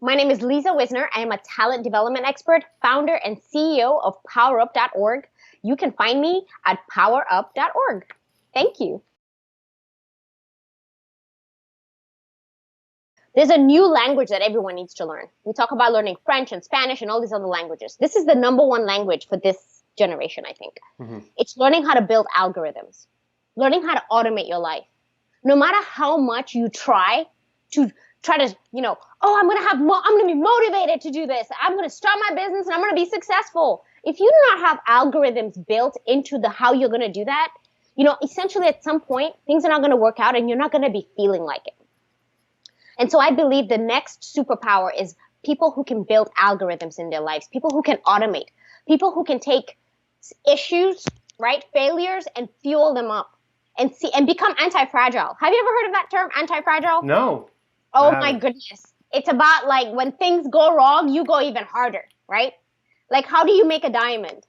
My name is Liza Wisner. I am a talent development expert, founder, and CEO of PowerUp.org. You can find me at PowerUp.org. Thank you. There's a new language that everyone needs to learn. We talk about learning French and Spanish and all these other languages. This is the number one language for this generation, I think. It's learning how to build algorithms, learning how to automate your life. No matter how much you try to oh, I'm going to be motivated to do this. I'm going to start my business and I'm going to be successful. If you do not have algorithms built into the how you're going to do that, essentially at some point, things are not going to work out and you're not going to be feeling like it. And so I believe the next superpower is people who can build algorithms in their lives, people who can automate, people who can take issues, right, failures, and fuel them up and become anti-fragile. Have you ever heard of that term, anti-fragile? No. Oh my goodness. It's about like when things go wrong, you go even harder, right? Like how do you make a diamond?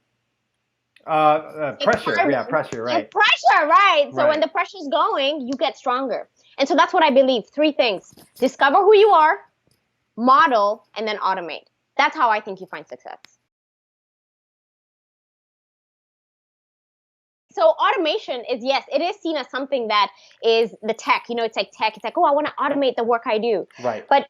Pressure. Yeah, pressure, right. It's pressure, right. So when the pressure's going, you get stronger. And so that's what I believe. 3 things. Discover who you are, model, and then automate. That's how I think you find success. So automation is, yes, it is seen as something that is the tech. It's like tech. It's like, oh, I want to automate the work I do. Right. But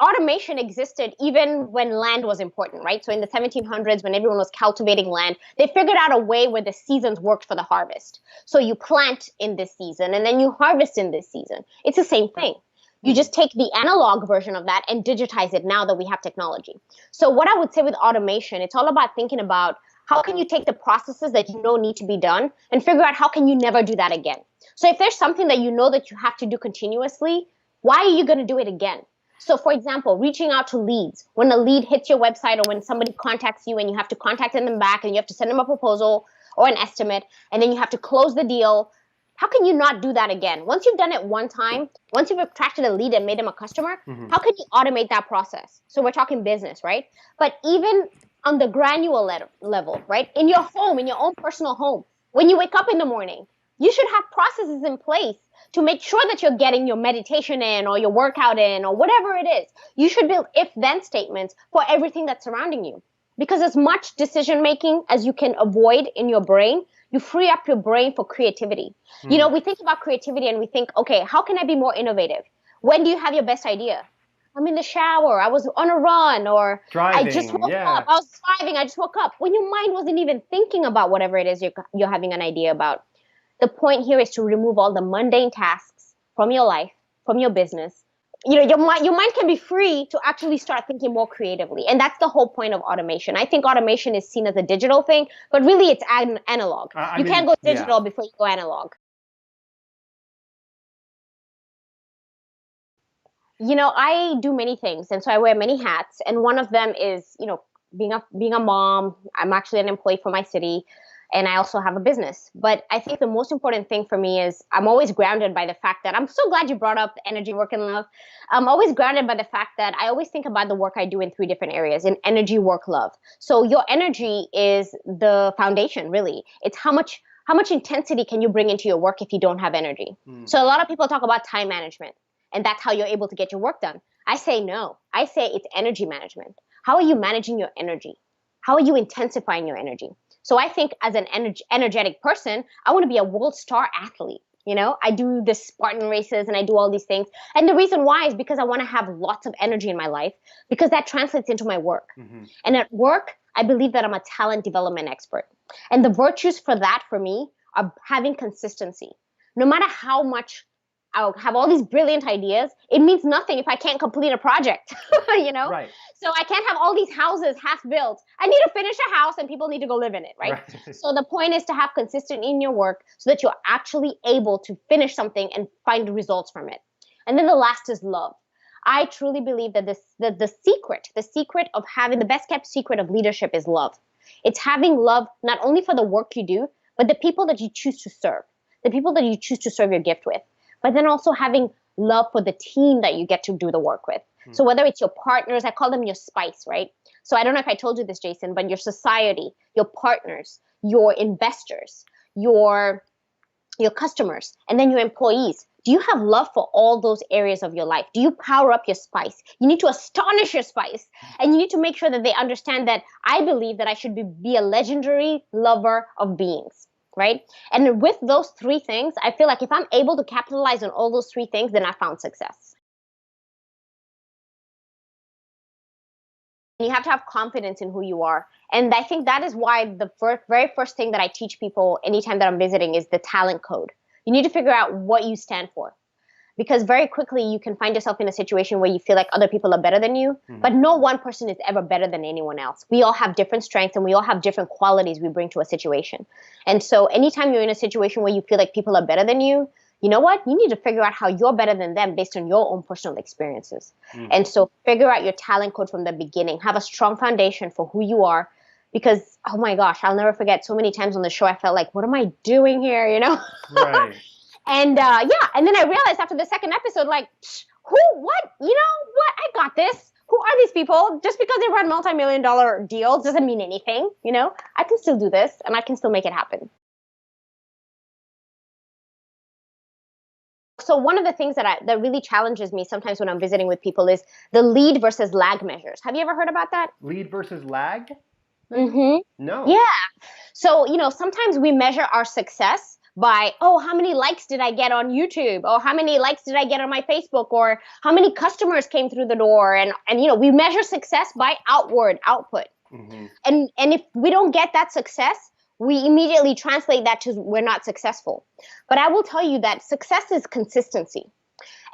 automation existed even when land was important, right? So in the 1700s, when everyone was cultivating land, they figured out a way where the seasons worked for the harvest. So you plant in this season and then you harvest in this season. It's the same thing. You just take the analog version of that and digitize it now that we have technology. So what I would say with automation, it's all about thinking about how can you take the processes that you know need to be done and figure out how can you never do that again? So if there's something that you know that you have to do continuously, why are you going to do it again? So for example, reaching out to leads. When a lead hits your website or when somebody contacts you and you have to contact them back and you have to send them a proposal or an estimate and then you have to close the deal, how can you not do that again? Once you've done it one time, once you've attracted a lead and made them a customer, how can you automate that process? So we're talking business, right? But even on the granular level, right? In your home, in your own personal home, when you wake up in the morning, you should have processes in place to make sure that you're getting your meditation in or your workout in or whatever it is. You should build if-then statements for everything that's surrounding you. Because as much decision making as you can avoid in your brain, you free up your brain for creativity. We think about creativity and we think, okay, how can I be more innovative? When do you have your best idea? I'm in the shower, I was on a run, or driving, I just woke up, I was driving, I just woke up. When your mind wasn't even thinking about whatever it is you're having an idea about. The point here is to remove all the mundane tasks from your life, from your business. Your mind can be free to actually start thinking more creatively. And that's the whole point of automation. I think automation is seen as a digital thing, but really it's analog. You can't go digital before you go analog. I do many things, and so I wear many hats. And one of them is, being a mom. I'm actually an employee for my city, and I also have a business. But I think the most important thing for me is I'm always grounded by the fact that I'm so glad you brought up energy, work, and love. I'm always grounded by the fact that I always think about the work I do in 3 different areas: in energy, work, love. So your energy is the foundation, really. It's how much intensity can you bring into your work if you don't have energy? So a lot of people talk about time management. And that's how you're able to get your work done. I say no. I say it's energy management. How are you managing your energy? How are you intensifying your energy? So I think as an energetic person, I want to be a world star athlete. I do the Spartan races and I do all these things. And the reason why is because I want to have lots of energy in my life because that translates into my work. And at work, I believe that I'm a talent development expert. And the virtues for that for me are having consistency. No matter how much I'll have all these brilliant ideas, it means nothing if I can't complete a project, Right. So I can't have all these houses half built. I need to finish a house and people need to go live in it, right? So the point is to have consistency in your work so that you're actually able to finish something and find results from it. And then the last is love. I truly believe that the secret of having the best kept secret of leadership is love. It's having love not only for the work you do, but the people that you choose to serve, the people that you choose to serve your gift with. But then also having love for the team that you get to do the work with. So whether it's your partners, I call them your spice, right? So I don't know if I told you this, Jason, but your society, your partners, your investors, your customers, and then your employees. Do you have love for all those areas of your life? Do you power up your spice? You need to astonish your spice. And you need to make sure that they understand that I believe that I should be a legendary lover of beings, right? And with those three things, I feel like if I'm able to capitalize on all those three things, then I found success. You have to have confidence in who you are. And I think that is why the very first thing that I teach people anytime that I'm visiting is the talent code. You need to figure out what you stand for. Because very quickly you can find yourself in a situation where you feel like other people are better than you, but no one person is ever better than anyone else. We all have different strengths and we all have different qualities we bring to a situation. And so anytime you're in a situation where you feel like people are better than you know what? You need to figure out how you're better than them based on your own personal experiences. And so figure out your talent code from the beginning. Have a strong foundation for who you are. Because, oh my gosh, I'll never forget so many times on the show I felt like, what am I doing here, you know? Right. And and then I realized after the second episode, like, who, what, you know what? I got this. Who are these people? Just because they run multi-million-dollar deals doesn't mean anything, you know? I can still do this and I can still make it happen. So one of the things that really challenges me sometimes when I'm visiting with people is the lead versus lag measures. Have you ever heard about that? Lead versus lag? Mm-hmm. No. Yeah. So, sometimes we measure our success by, oh, how many likes did I get on YouTube? Or how many likes did I get on my Facebook? Or how many customers came through the door? And we measure success by outward output. And if we don't get that success, we immediately translate that to we're not successful. But I will tell you that success is consistency.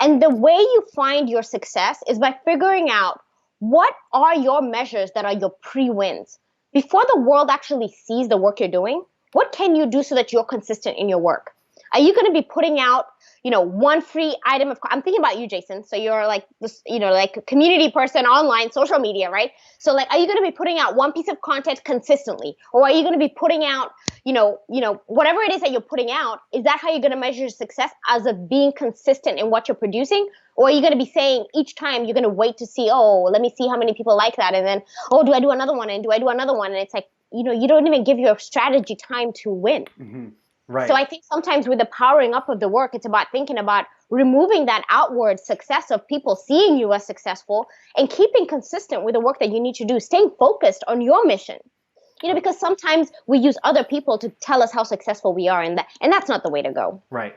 And the way you find your success is by figuring out what are your measures that are your pre-wins. Before the world actually sees the work you're doing, what can you do so that you're consistent in your work? Are you going to be putting out, one free item I'm thinking about you, Jason. So you're like this, like a community person online, social media, right? So like, are you going to be putting out one piece of content consistently? Or are you going to be putting out, whatever it is that you're putting out, is that how you're going to measure success, as of being consistent in what you're producing? Or are you going to be saying each time you're going to wait to see, oh, let me see how many people like that. And then, oh, do I do another one? And do I do another one? And it's like, you don't even give your strategy time to win. Right. So I think sometimes with the powering up of the work, it's about thinking about removing that outward success of people seeing you as successful and keeping consistent with the work that you need to do, staying focused on your mission. Because sometimes we use other people to tell us how successful we are, and that's not the way to go. Right.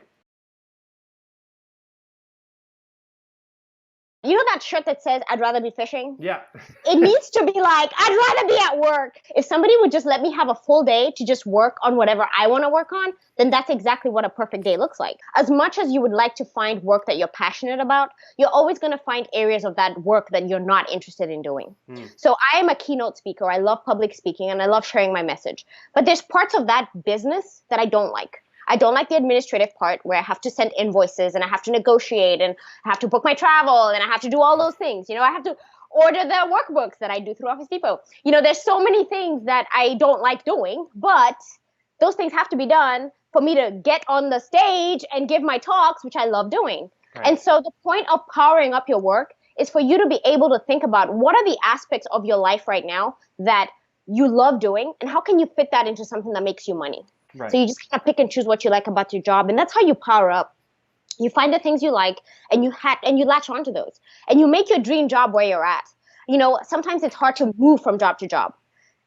You know that shirt that says, I'd rather be fishing? Yeah. It needs to be like, I'd rather be at work. If somebody would just let me have a full day to just work on whatever I want to work on, then that's exactly what a perfect day looks like. As much as you would like to find work that you're passionate about, you're always going to find areas of that work that you're not interested in doing. So I am a keynote speaker. I love public speaking and I love sharing my message. But there's parts of that business that I don't like. I don't like the administrative part where I have to send invoices and I have to negotiate and I have to book my travel and I have to do all those things. I have to order the workbooks that I do through Office Depot. There's so many things that I don't like doing, but those things have to be done for me to get on the stage and give my talks, which I love doing. Right. And so the point of powering up your work is for you to be able to think about what are the aspects of your life right now that you love doing and how can you fit that into something that makes you money. Right. So you just kind of pick and choose what you like about your job, and that's how you power up. You find the things you like, and you latch onto those, and you make your dream job where you're at. Sometimes it's hard to move from job to job.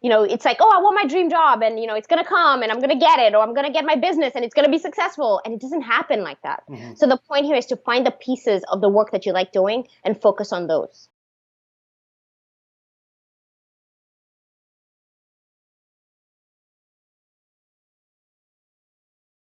It's like, oh, I want my dream job, and it's gonna come, and I'm gonna get it, or I'm gonna get my business, and it's gonna be successful, and it doesn't happen like that. So the point here is to find the pieces of the work that you like doing and focus on those.